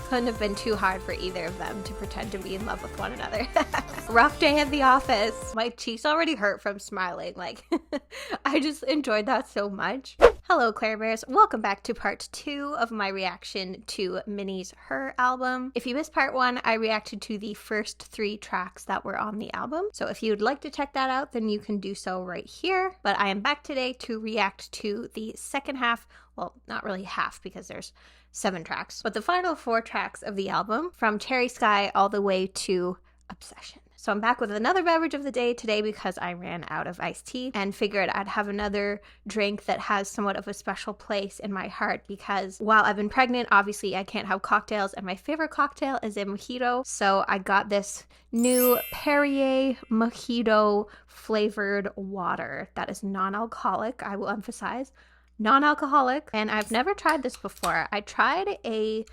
Couldn't have been too hard for either of them to pretend to be in love with one another. Rough day at the office. My cheeks already hurt from smiling. Like, I just enjoyed that so much. Hello, Claire Bears. Welcome back to part 2 of my reaction to Minnie's Her album. If you missed part 1, I reacted to the first 3 tracks that were on the album. So if you'd like to check that out, then you can do so right here. But I am back today to react to the second half. Well, not really half because there's 7 tracks, but the final 4 tracks of the album, from Cherry Sky all the way to Obsession. So I'm back with another beverage of the day today because I ran out of iced tea and figured I'd have another drink that has somewhat of a special place in my heart, because while I've been pregnant, obviously I can't have cocktails, and my favorite cocktail is a mojito. So I got this new Perrier mojito flavored water that is non-alcoholic. I will emphasize non-alcoholic, and I've never tried this before. I tried a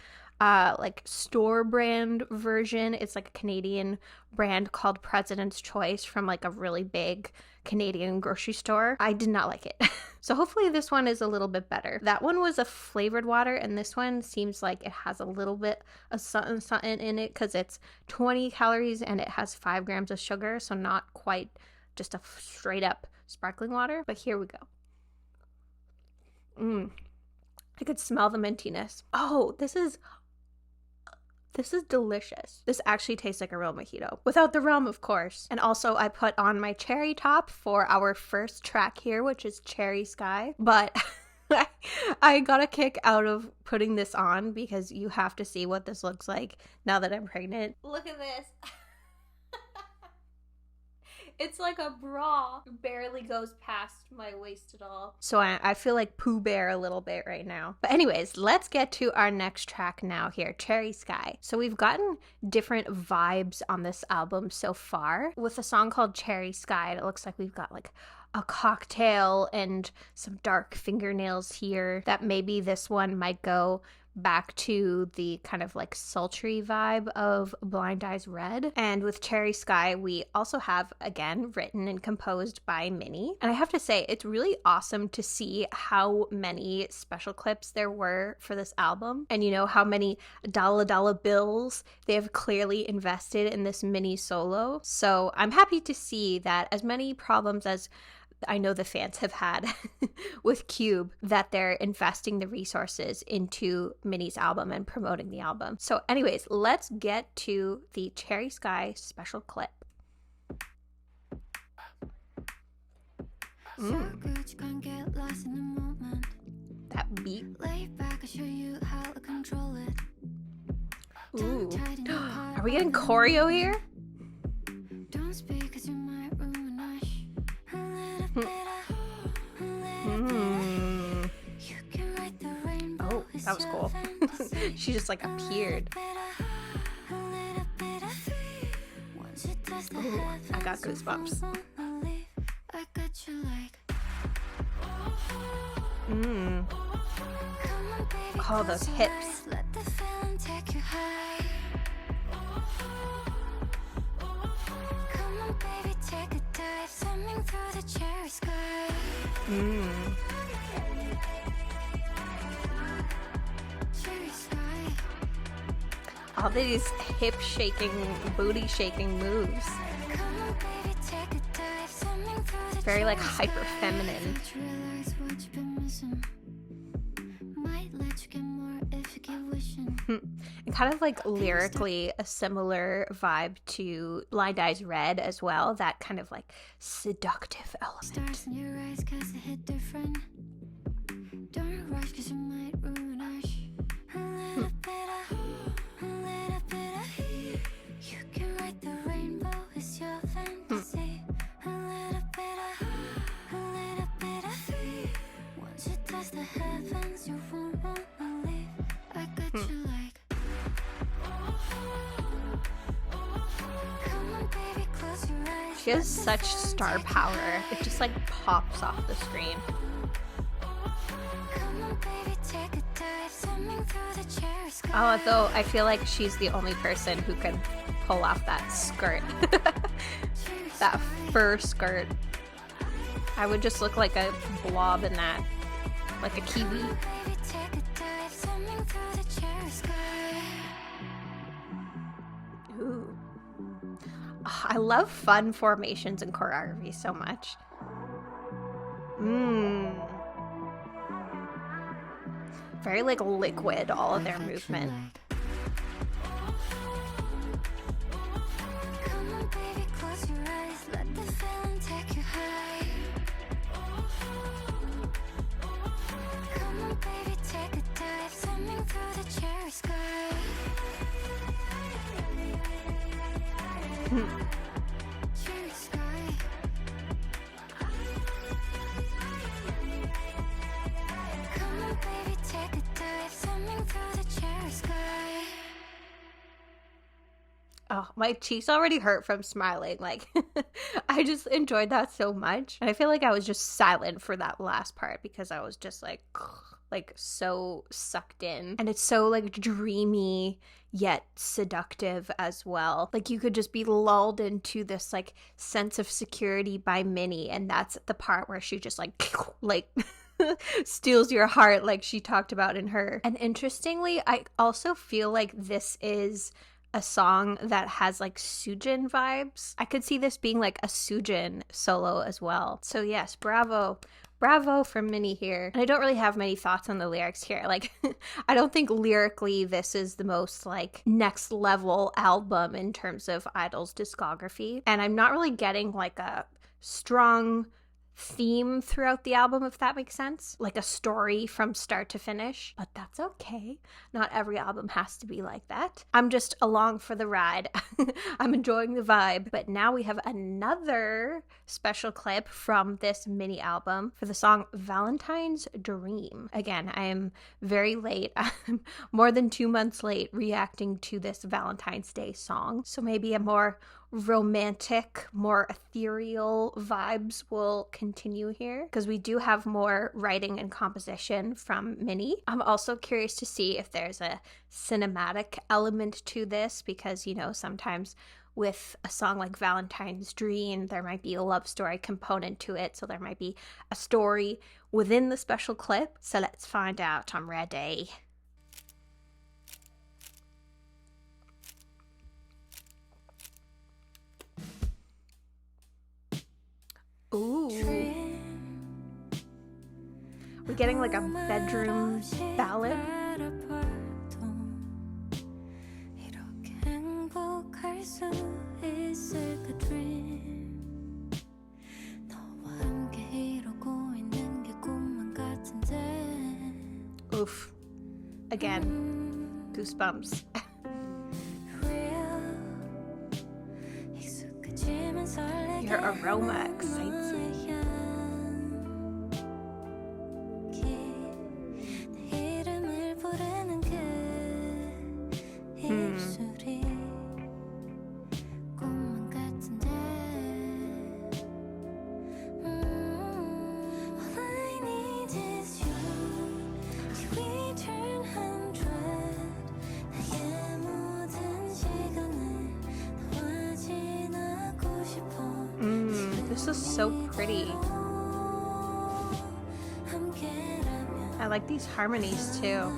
like store brand version. It's like a Canadian brand called President's Choice from like a really big Canadian grocery store. I did not like it. So hopefully this one is a little bit better. That one was a flavored water, and this one seems like it has a little bit of something in it because it's 20 calories and it has 5 grams of sugar, so not quite just a straight up sparkling water. But here we go. I could smell the mintiness. Oh, this is delicious. This actually tastes like a real mojito. Without the rum, of course. And also I put on my cherry top for our first track here, which is Cherry Sky. But I got a kick out of putting this on because you have to see what this looks like now that I'm pregnant. Look at this. It's like a bra. It barely goes past my waist at all. So I feel like Pooh Bear a little bit right now. But anyways, let's get to our next track now here, Cherry Sky. So we've gotten different vibes on this album so far. With a song called Cherry Sky, it looks like we've got like a cocktail and some dark fingernails here, that maybe this one might go back to the kind of like sultry vibe of Blind Eyes Red. And with Cherry Sky, we also have, again, written and composed by Minnie. And I have to say, it's really awesome to see how many special clips there were for this album, and you know, how many dollar bills they have clearly invested in this Minnie solo. So I'm happy to see that as many problems as I know the fans have had with Cube, that they're investing the resources into Minnie's album and promoting the album. So anyways, let's get to the Cherry Sky special clip. That beat. Ooh. Are we getting choreo here? Oh, that was cool. She just like appeared. Ooh, I got goosebumps. Oh, those hips. All these hip shaking, booty shaking moves. Very like hyper feminine. And kind of like lyrically a similar vibe to Blind Eyes Red as well, that kind of like seductive element. She has such star power. It just like pops off the screen. Although I feel like she's the only person who can pull off that skirt. That fur skirt. I would just look like a blob in that. Like a kiwi. I love fun formations and choreography so much. Very like liquid, all of their movement. Oh, my cheeks already hurt from smiling. Like, I just enjoyed that so much. And I feel like I was just silent for that last part because I was just like so sucked in. And it's so like dreamy yet seductive as well. Like you could just be lulled into this like sense of security by Minnie. And that's the part where she just like steals your heart like she talked about in Her. And interestingly, I also feel like this is a song that has like Sujin vibes. I could see this being like a Sujin solo as well. So yes, bravo for Minnie here. And I don't really have many thoughts on the lyrics here. Like, I don't think lyrically this is the most like next level album in terms of I-DLE's discography. And I'm not really getting like a strong theme throughout the album, if that makes sense, like a story from start to finish, but that's okay. Not every album has to be like that. I'm just along for the ride. I'm enjoying the vibe. But now we have another special clip from this mini album for the song Valentine's Dream. Again, I am very late. I'm more than 2 months late reacting to this Valentine's Day song, so maybe a more romantic, more ethereal vibes will continue here because we do have more writing and composition from Minnie. I'm also curious to see if there's a cinematic element to this because, you know, sometimes with a song like Valentine's Dream, there might be a love story component to it, so there might be a story within the special clip. So let's find out. I'm ready. Ooh. We're getting like a bedroom ballad. Oof. Again, goosebumps. Your aroma excites me. This is so pretty. I like these harmonies too.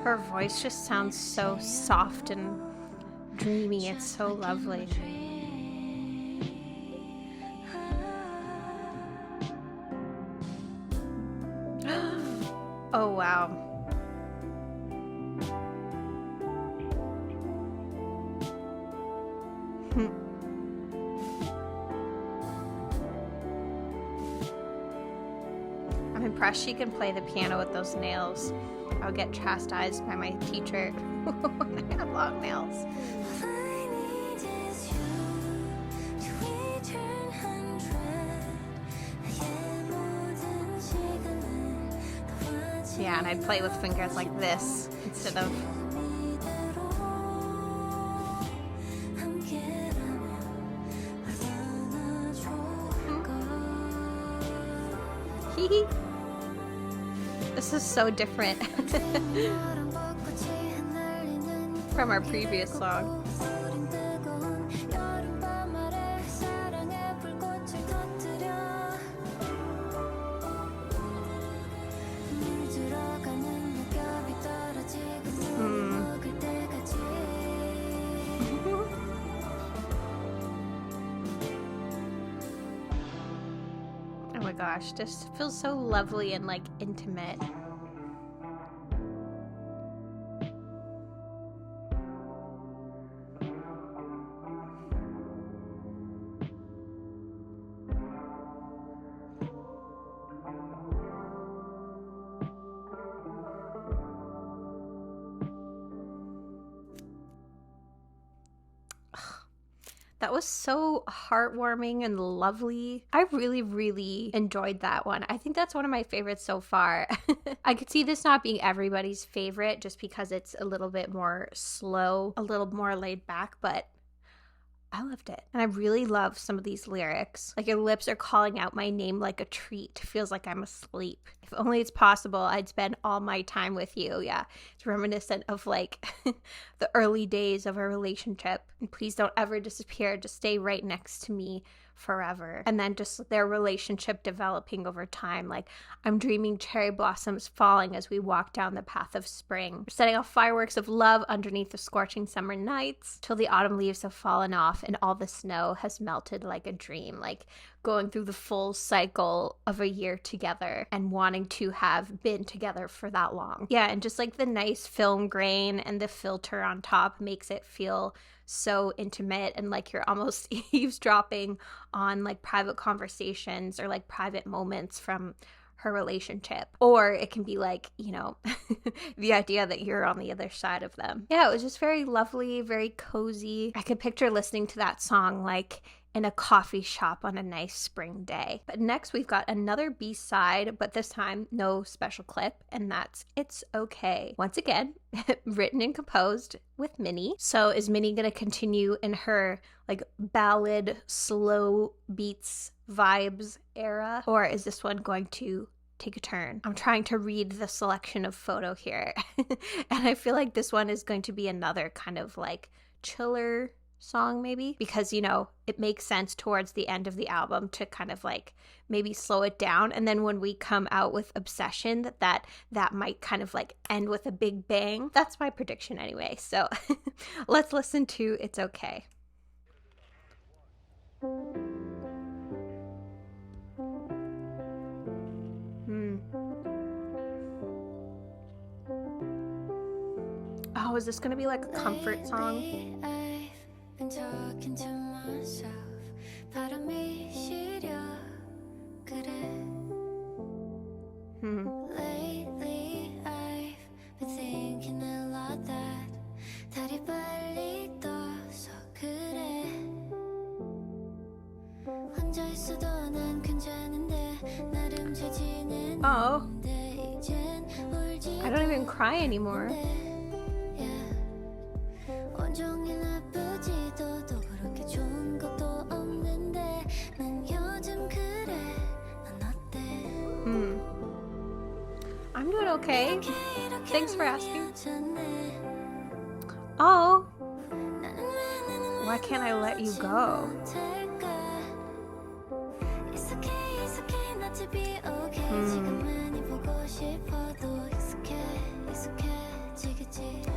Her voice just sounds so soft and dreamy. It's so lovely. Oh wow. I'm impressed she can play the piano with those nails. I would get chastised by my teacher when I had long nails. Yeah, and I'd play with fingers like this instead of... Hee. This is so different. from our previous song. Oh my gosh, this feels so lovely and like intimate. That was so heartwarming and lovely. I really, really enjoyed that one. I think that's one of my favorites so far. I could see this not being everybody's favorite just because it's a little bit more slow, a little more laid back, but I loved it. And I really love some of these lyrics. Like, your lips are calling out my name like a treat. Feels like I'm asleep. If only it's possible, I'd spend all my time with you. Yeah, it's reminiscent of like the early days of our relationship. And please don't ever disappear. Just stay right next to me forever. And then just their relationship developing over time. Like, I'm dreaming cherry blossoms falling as we walk down the path of spring. We're setting off fireworks of love underneath the scorching summer nights till the autumn leaves have fallen off and all the snow has melted like a dream. Like, going through the full cycle of a year together and wanting to have been together for that long. Yeah, and just like the nice film grain and the filter on top makes it feel so intimate and like you're almost eavesdropping on like private conversations or like private moments from her relationship. Or it can be like, you know, the idea that you're on the other side of them. Yeah, it was just very lovely, very cozy. I could picture listening to that song like in a coffee shop on a nice spring day. But next we've got another B-side, but this time no special clip, and that's It's Okay. Once again, written and composed with Minnie. So is Minnie gonna continue in her like ballad, slow beats, vibes era? Or is this one going to take a turn? I'm trying to read the selection of photo here. And I feel like this one is going to be another kind of like chiller song maybe, because, you know, it makes sense towards the end of the album to kind of like maybe slow it down, and then when we come out with Obsession, that might kind of like end with a big bang. That's my prediction anyway. So let's listen to It's Okay. Oh, is this gonna be like a comfort song? Been talking to myself. 바람이 시려 그래. Lately I've been thinking a lot that 달이 빨리 떠서 그래. 혼자 있어도 난 괜찮은데 나름 잘 지내는데 이젠 울지. I don't even cry anymore. 온종일 나쁘지도 또 그렇게 좋은 것도 없는데 난 요즘 그래. 넌 어때? I'm doing okay. Thanks for asking. Oh, why can't I let you go?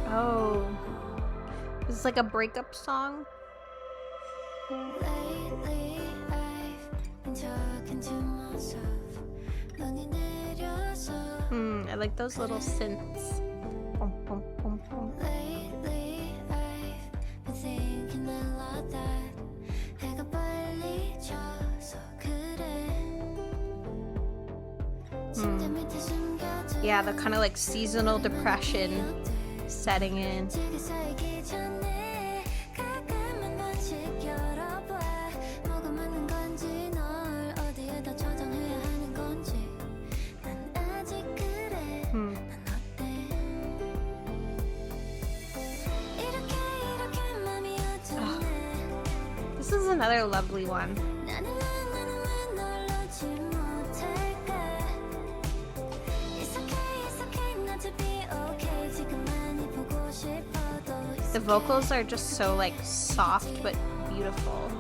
Oh, is this like a breakup song? Lately I've been talking to myself. 눈이 내려서 I like those little synths. Pum, pum, pum, pum. Lately I've been thinking a lot that 해가 빨리 져서 그래. 침대 밑에 숨겨져. Yeah, the kind of like seasonal depression setting in. 지게 쌓이기 전에 가끔은 번씩 열어봐. 뭐가 맞는 건지 널 어디에다 저장해야 하는 건지 난 아직 그래. 난 어때? 이렇게 맘이 어쩌네. This is another lovely one. 나는 왜 널 놓지 못할까? It's okay not to be okay. 지금 많이 보고 싶어도 The vocals are just so like soft but beautiful.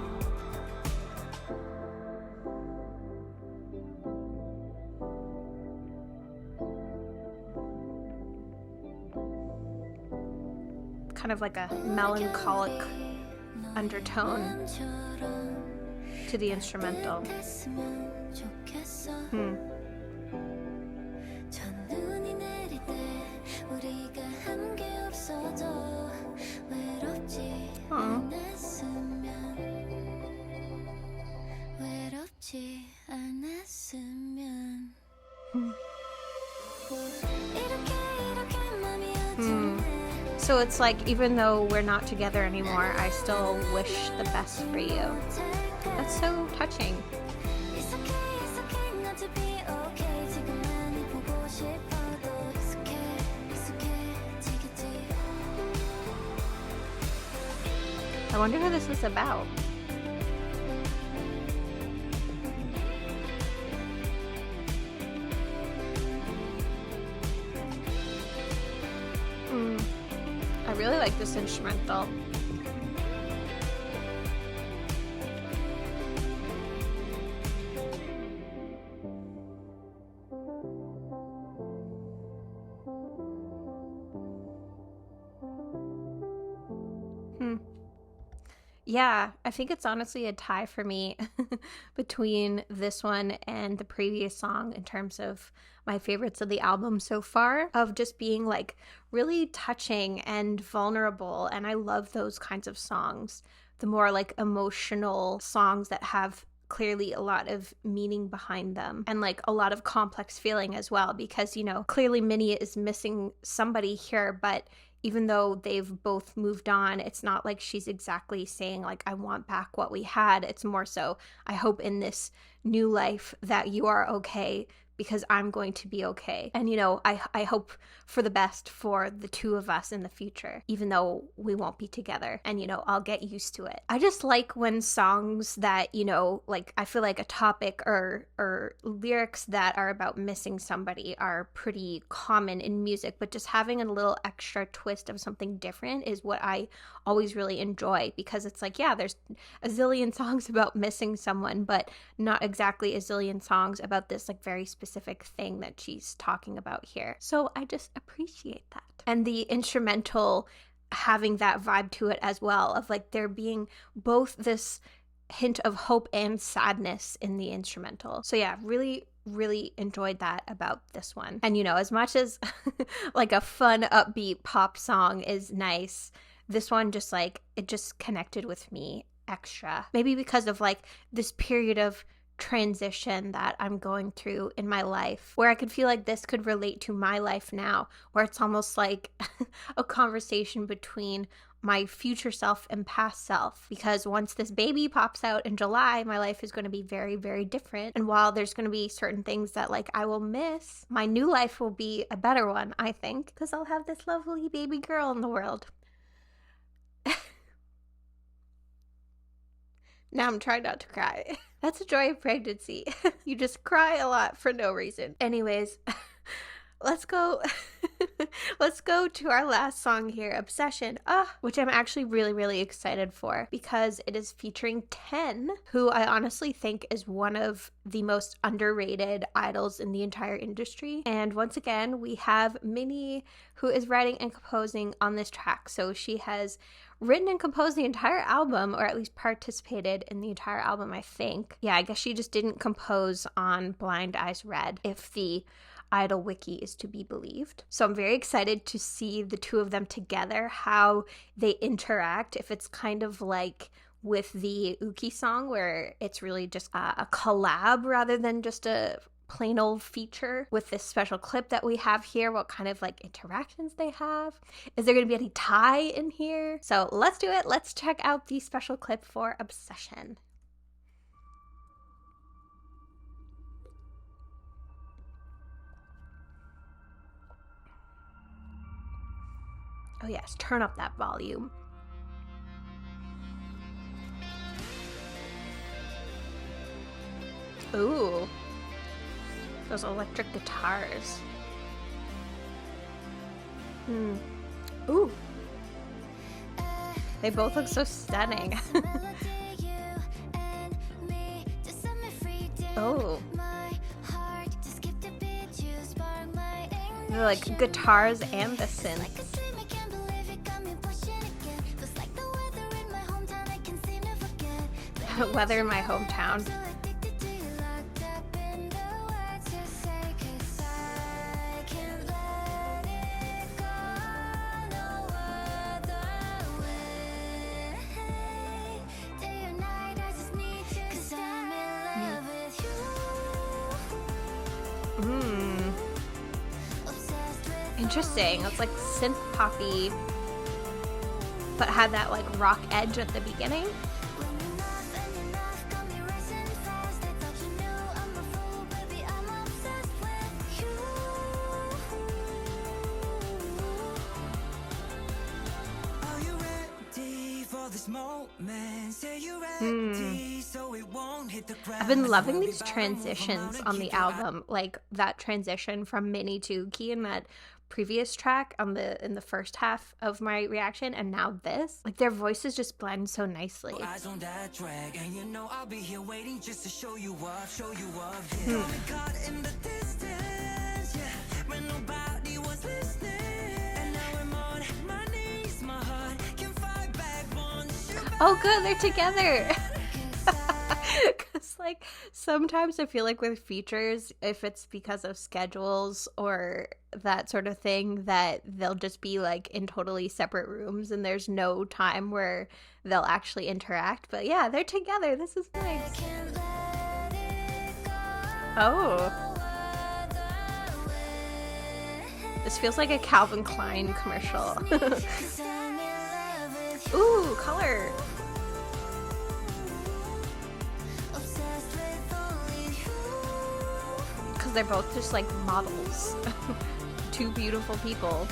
Kind of like a melancholic undertone to the instrumental. So it's like, even though we're not together anymore, I still wish the best for you. That's so touching. I wonder who this is about. I really like this instrumental. Yeah, I think it's honestly a tie for me between this one and the previous song in terms of my favorites of the album so far, of just being like really touching and vulnerable. And I love those kinds of songs, the more like emotional songs that have clearly a lot of meaning behind them and like a lot of complex feeling as well, because, you know, clearly Minnie is missing somebody here, but even though they've both moved on, it's not like she's exactly saying like, I want back what we had. It's more so, I hope in this new life that you are okay, because I'm going to be okay. And, you know, I hope for the best for the two of us in the future, even though we won't be together. And, you know, I'll get used to it. I just like when songs that, you know, like I feel like a topic or lyrics that are about missing somebody are pretty common in music, but just having a little extra twist of something different is what I always really enjoy, because it's like, yeah, there's a zillion songs about missing someone, but not exactly a zillion songs about this like very specific thing that she's talking about here. So I just appreciate that. And the instrumental having that vibe to it as well, of like there being both this hint of hope and sadness in the instrumental. So yeah, really enjoyed that about this one. And, you know, as much as like a fun upbeat pop song is nice, this one just like, it just connected with me extra. Maybe because of like this period of transition that I'm going through in my life, where I could feel like this could relate to my life now, where it's almost like a conversation between my future self and past self, because once this baby pops out in July, my life is going to be very, very different. And while there's going to be certain things that like I will miss, my new life will be a better one, I think, because I'll have this lovely baby girl in the world. Now I'm trying not to cry. That's a joy of pregnancy. You just cry a lot for no reason. Anyways, let's go to our last song here, Obsession, which I'm actually really excited for, because it is featuring 10, who I honestly think is one of the most underrated idols in the entire industry. And once again, we have Minnie, who is writing and composing on this track. So she has written and composed the entire album, or at least participated in the entire album, I think. Yeah, I guess she just didn't compose on Blind Eyes Red, if the I-DLE wiki is to be believed. So I'm very excited to see the two of them together, how they interact, if it's kind of like with the Uki song, where it's really just a collab rather than just a plain old feature. With this special clip that we have here, what kind of like interactions they have. Is there going to be any tie in here? So let's do it. Let's check out the special clip for Obsession. Oh yes, turn up that volume. Ooh. Those electric guitars. Ooh. They both look so stunning. Oh. They're like guitars and the synths. Weather in my hometown. Interesting. It's like synth poppy, but had that like rock edge at the beginning. I've been loving these transitions on the album, like that transition from Minnie to Key in that previous track in the first half of my reaction, and now this. Like their voices just blend so nicely. Oh good, they're together. Because like sometimes I feel like with features, if it's because of schedules or that sort of thing, that they'll just be like in totally separate rooms and there's no time where they'll actually interact. But yeah, they're together. This is nice. Oh. This feels like a Calvin Klein commercial. Ooh, color. Because they're both just like models. Two beautiful people.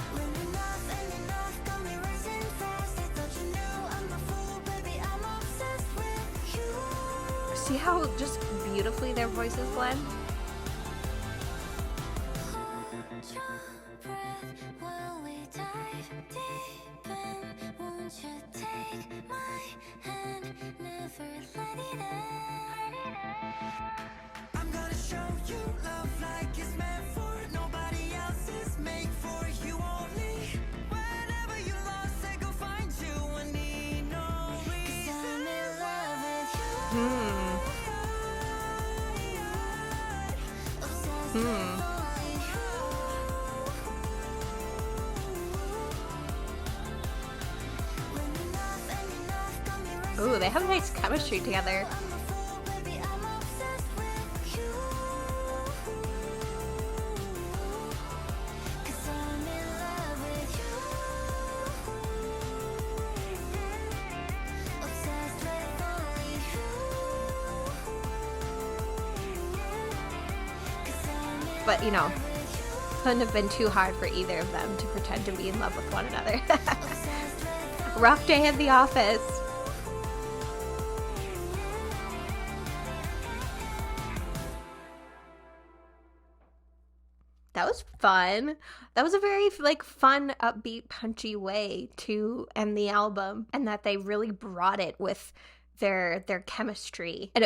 See how just beautifully their voices blend? Ooh, they have nice chemistry together. But, you know, couldn't have been too hard for either of them to pretend to be in love with one another. Rough day at the office. That was fun. That was a very like fun, upbeat, punchy way to end the album, and that they really brought it with their chemistry. And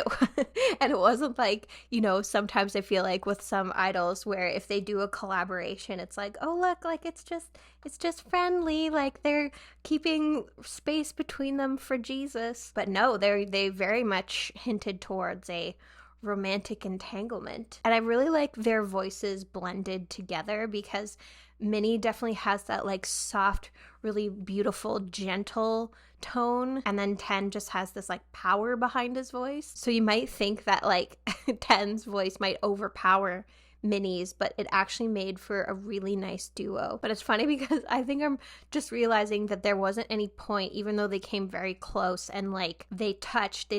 it wasn't like, you know, sometimes I feel like with some idols where if they do a collaboration, it's like, oh look, like it's just friendly, like they're keeping space between them for Jesus. But no, they very much hinted towards a romantic entanglement. And I really like their voices blended together, because Minnie definitely has that like soft, really beautiful, gentle tone, and then 10 just has this like power behind his voice. So you might think that like 10's voice might overpower Minnie's, but it actually made for a really nice duo. But it's funny because I think I'm just realizing that there wasn't any point, even though they came very close and like they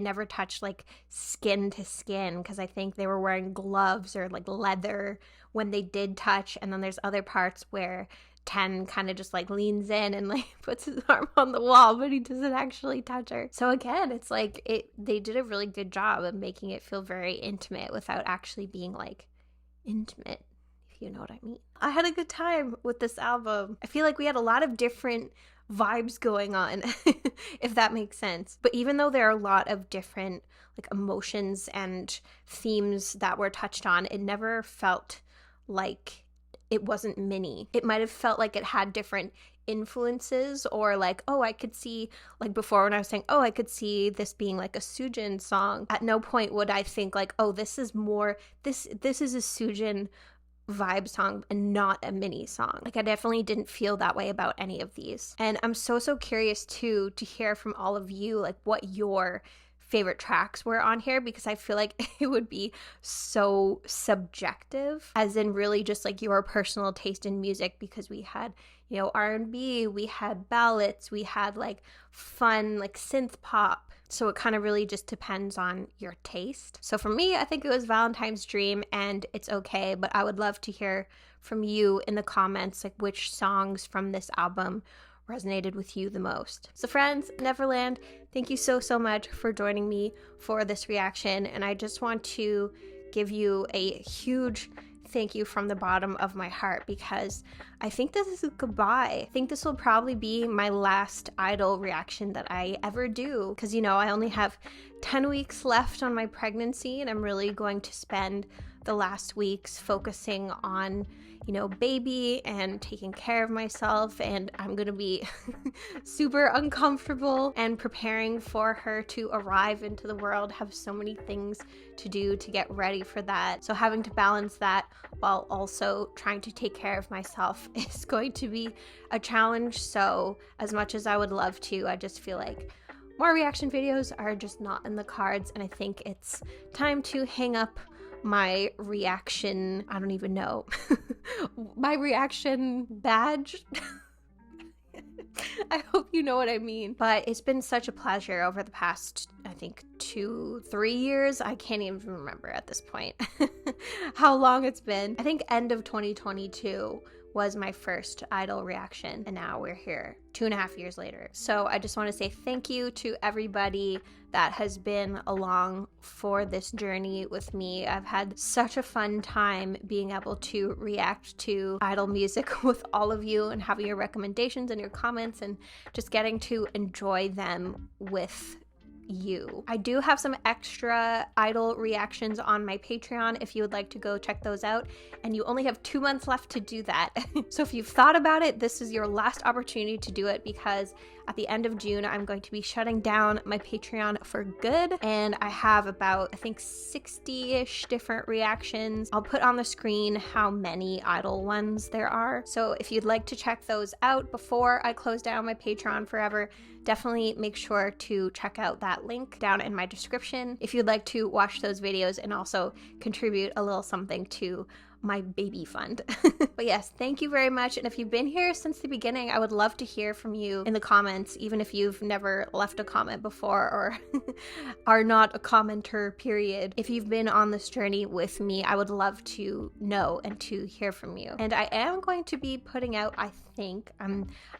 never touched like skin to skin, because I think they were wearing gloves or like leather when they did touch. And then there's other parts where 10 kind of just like leans in and like puts his arm on the wall, but he doesn't actually touch her. So again, it's like they did a really good job of making it feel very intimate without actually being like intimate, if you know what I mean. I had a good time with this album. I feel like we had a lot of different vibes going on, if that makes sense. But even though there are a lot of different like emotions and themes that were touched on, it never felt like it wasn't Minnie. It might have felt like it had different influences, or like, oh, I could see, like before when I was saying, oh, I could see this being like a Soojin song. At no point would I think like, oh, this is a Soojin vibe song and not a Minnie song. Like, I definitely didn't feel that way about any of these. And I'm so curious too to hear from all of you like what your favorite tracks were on here, because I feel like it would be so subjective, as in really just like your personal taste in music, because we had, you know, R&B, we had ballads, we had like fun like synth pop. So it kind of really just depends on your taste. So for me, I think it was Valentine's Dream, and it's okay, but I would love to hear from you in the comments like which songs from this album resonated with you the most. So friends, Neverland, thank you so much for joining me for this reaction, and I just want to give you a huge thank you from the bottom of my heart, because I think this is goodbye. I think this will probably be my last I-DLE reaction that I ever do, because you know, I only have 10 weeks left on my pregnancy, and I'm really going to spend the last weeks focusing on, you know, baby and taking care of myself, and I'm gonna be super uncomfortable and preparing for her to arrive into the world, have so many things to do to get ready for that. So having to balance that while also trying to take care of myself is going to be a challenge. So as much as I would love to, I just feel like more reaction videos are just not in the cards, and I think it's time to hang up my reaction, I don't even know, my reaction badge. I hope you know what I mean. But it's been such a pleasure over the past, I think, 2-3 years. I can't even remember at this point how long it's been. I think end of 2022 was my first I-DLE reaction, and now we're here 2.5 years later. So I just want to say thank you to everybody that has been along for this journey with me. I've had such a fun time being able to react to I-DLE music with all of you, and having your recommendations and your comments, and just getting to enjoy them with you. I do have some extra I-DLE reactions on my Patreon if you would like to go check those out, and you only have 2 months left to do that. So if you've thought about it, this is your last opportunity to do it, because at the end of June I'm going to be shutting down my Patreon for good, and I have about, I think, 60-ish different reactions. I'll put on the screen how many I-DLE ones there are. So if you'd like to check those out before I close down my Patreon forever, definitely make sure to check out that link down in my description if you'd like to watch those videos and also contribute a little something to my baby fund. But yes, thank you very much. And if you've been here since the beginning, I would love to hear from you in the comments, even if you've never left a comment before or are not a commenter, period. If you've been on this journey with me, I would love to know and to hear from you. And I am going to be putting out, I think, I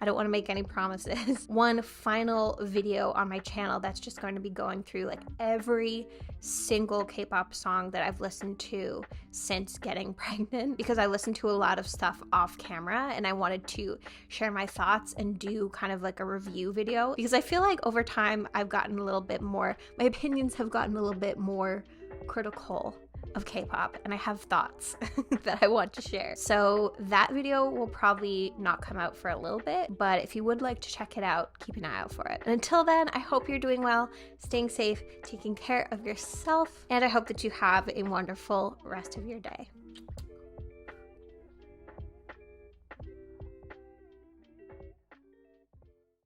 don't want to make any promises, one final video on my channel that's just going to be going through like every single K-pop song that I've listened to since getting pregnant, because I listened to a lot of stuff off camera and I wanted to share my thoughts and do kind of like a review video, because I feel like over time I've gotten a little bit more, my opinions have gotten a little bit more critical of K-pop, and I have thoughts that I want to share. So that video will probably not come out for a little bit, but if you would like to check it out, keep an eye out for it. And until then, I hope you're doing well, staying safe, taking care of yourself, and I hope that you have a wonderful rest of your day.